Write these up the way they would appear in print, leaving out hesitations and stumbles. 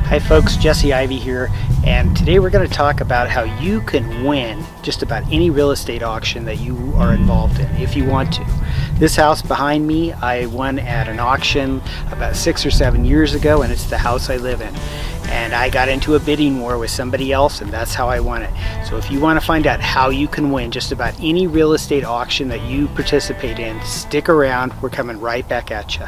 Hi folks, Jesse Ivy here, and today we're going to talk about how you can win just about any real estate auction that you are involved in if you want to. This house behind me I won at an auction about 6 or 7 years ago, and it's the house I live in. And I got into a bidding war with somebody else, and that's how I won it. So if you want to find out how you can win just about any real estate auction that you participate in, stick around. We're coming right back at you.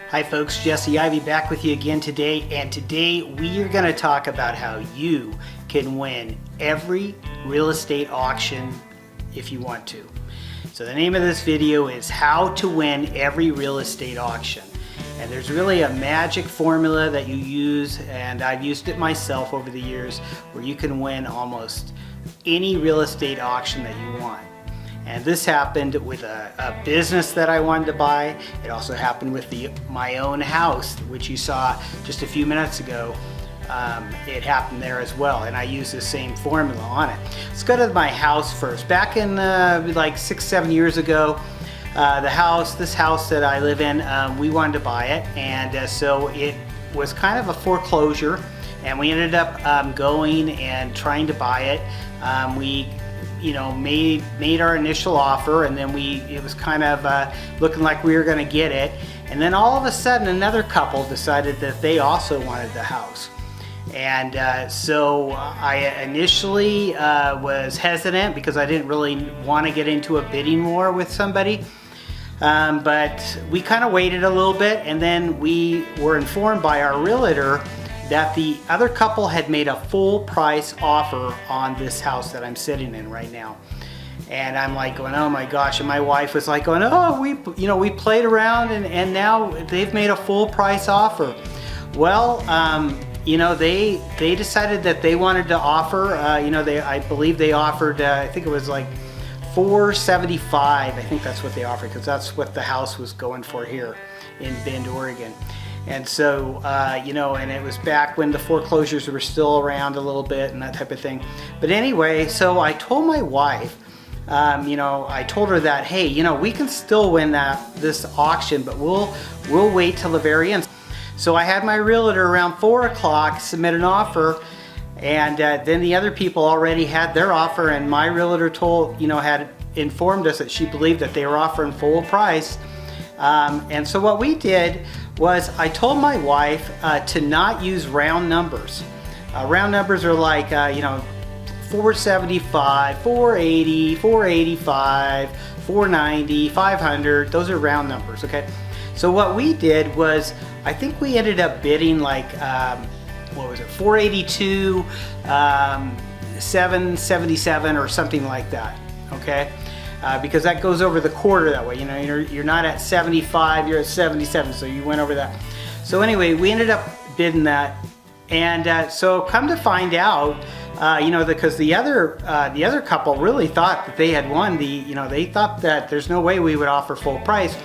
Hi folks, Jesse Ivy back with you again today, and today we are going to talk about how you can win every real estate auction if you want to. So the name of this video is How to Win Every Real Estate Auction. And there's really a magic formula that you use, and I've used it myself over the years, where you can win almost any real estate auction that you want. And this happened with a business that I wanted to buy. It also happened with my own house, which you saw just a few minutes ago. It happened there as well, and I used the same formula on it. Let's go to my house first. Back in like 6-7 years ago, this house that I live in, we wanted to buy it, and so it was kind of a foreclosure, and we ended up going and trying to buy it. We made our initial offer, and then it was kind of looking like we were going to get it, and then all of a sudden another couple decided that they also wanted the house. And so I initially was hesitant because I didn't really want to get into a bidding war with somebody, but we kind of waited a little bit, and then we were informed by our realtor that the other couple had made a full price offer on this house that I'm sitting in right now. And I'm like going, oh my gosh, and my wife was like going, oh, we played around and now they've made a full price offer. Well, they decided that they wanted to offer, I believe they offered, I think it was like $475. I think that's what they offered, because that's what the house was going for here in Bend, Oregon. And so, and it was back when the foreclosures were still around a little bit and that type of thing. But anyway, so I told my wife, I told her that, hey, we can still win this auction, but we'll wait till the very end. So I had my realtor around 4 o'clock submit an offer, and then the other people already had their offer, and my realtor had informed us that she believed that they were offering full price. And so what we did was I told my wife to not use round numbers. Round numbers are like, 475, 480, 485, 490, 500. Those are round numbers, okay? So what we did was, I think we ended up bidding like, 482, 777 or something like that, okay? Because that goes over the quarter that way. You're not at 75, you're at 77, so you went over that. So anyway, we ended up bidding that, and so come to find out, because the other couple really thought that they had won they thought that there's no way we would offer full price,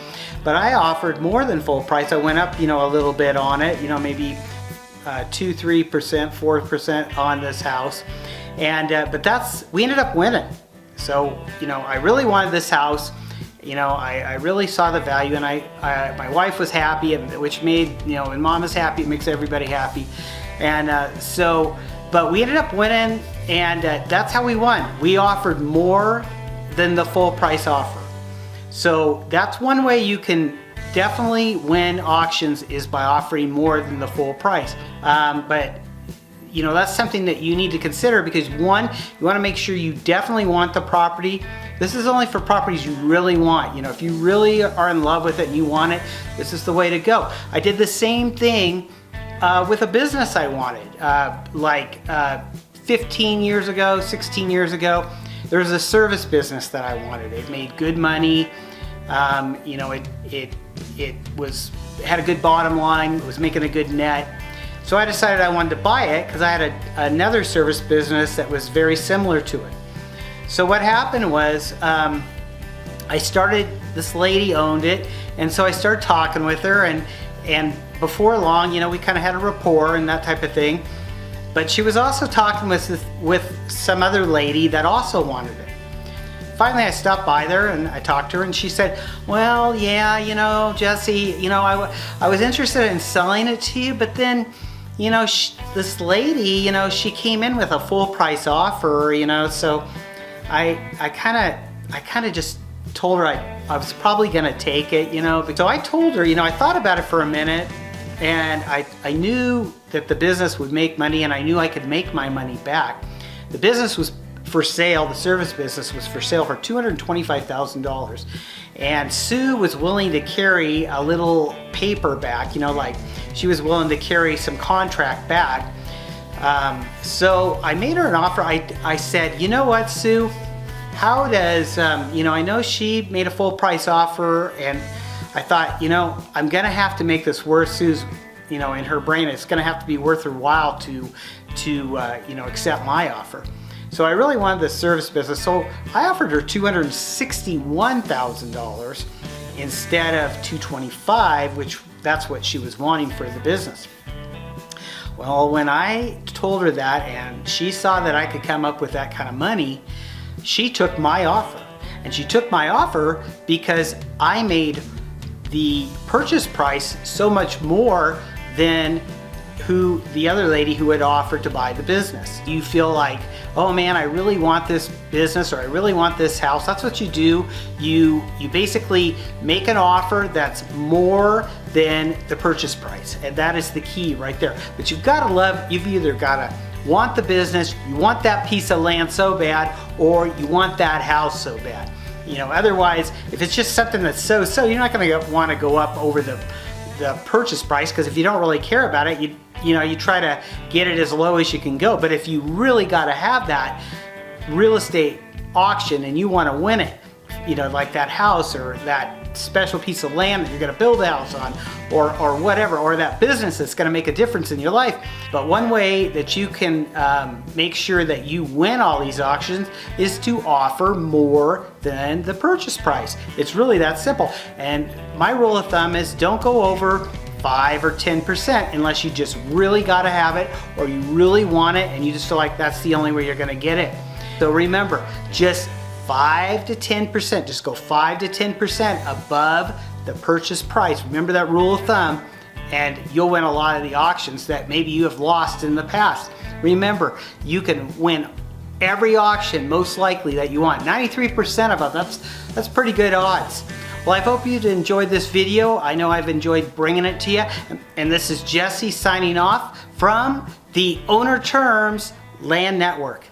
but I offered more than full price. I went up, a little bit on it, maybe 2-3%, 4% on this house, and but we ended up winning. So, I really wanted this house. I really saw the value, and my wife was happy, which made, when mom is happy, it makes everybody happy. And but we ended up winning, and that's how we won. We offered more than the full price offer. So that's one way you can definitely win auctions, is by offering more than the full price. But that's something that you need to consider, because one, you want to make sure you definitely want the property. This is only for properties you really want. If you really are in love with it and you want it, this is the way to go. I did the same thing with a business I wanted. 15 years ago, 16 years ago, there was a service business that I wanted. It made good money. It had a good bottom line. It was making a good net. So I decided I wanted to buy it because I had another service business that was very similar to it. So what happened was this lady owned it, and so I started talking with her, and before long, you know, we kind of had a rapport and that type of thing. But she was also talking with some other lady that also wanted it. Finally, I stopped by there and I talked to her, and she said, well, yeah, you know, Jesse, you know, I was interested in selling it to you, but then, you know, this lady, you know, she came in with a full price offer, you know, so I kind of just told her I was probably gonna take it, you know. So I told her, you know, I thought about it for a minute, and I knew that the business would make money, and I knew I could make my money back. The business was for sale, the service business was for sale for $225,000. And Sue was willing to carry a little paper back, you know, like she was willing to carry some contract back. So I made her an offer. I said, you know what, Sue, how does, you know, I know she made a full price offer, and I thought, you know, I'm gonna have to make this worth Sue's, you know, in her brain, it's gonna have to be worth her while to you know, accept my offer. So I really wanted the service business, so I offered her $261,000 instead of $225,000, which that's what she was wanting for the business. Well, when I told her that and she saw that I could come up with that kind of money, she took my offer. And she took my offer because I made the purchase price so much more than the other lady who had offered to buy the business. You feel like, oh man, I really want this business, or I really want this house. That's what you do. You basically make an offer that's more than the purchase price, and that is the key right there. But you've either got to want the business, you want that piece of land so bad, or you want that house so bad. You know, otherwise, if it's just something that's so, you're not going to want to go up over the purchase price, because if you don't really care about it, you know, you try to get it as low as you can go. But if you really got to have that real estate auction and you want to win it, you know, like that house or that special piece of land that you're going to build a house on, or whatever, or that business that's going to make a difference in your life. But one way that you can make sure that you win all these auctions is to offer more than the purchase price. It's really that simple. And my rule of thumb is don't go over 5 or 10% unless you just really got to have it, or you really want it and you just feel like that's the only way you're going to get it. So remember, just 5 to 10%, just go 5 to 10% above the purchase price. Remember that rule of thumb, and you'll win a lot of the auctions that maybe you have lost in the past. Remember, you can win every auction most likely that you want. 93% of them, that's pretty good odds. Well, I hope you'd enjoyed this video. I know I've enjoyed bringing it to you. And this is Jesse signing off from the Owner Terms Land Network.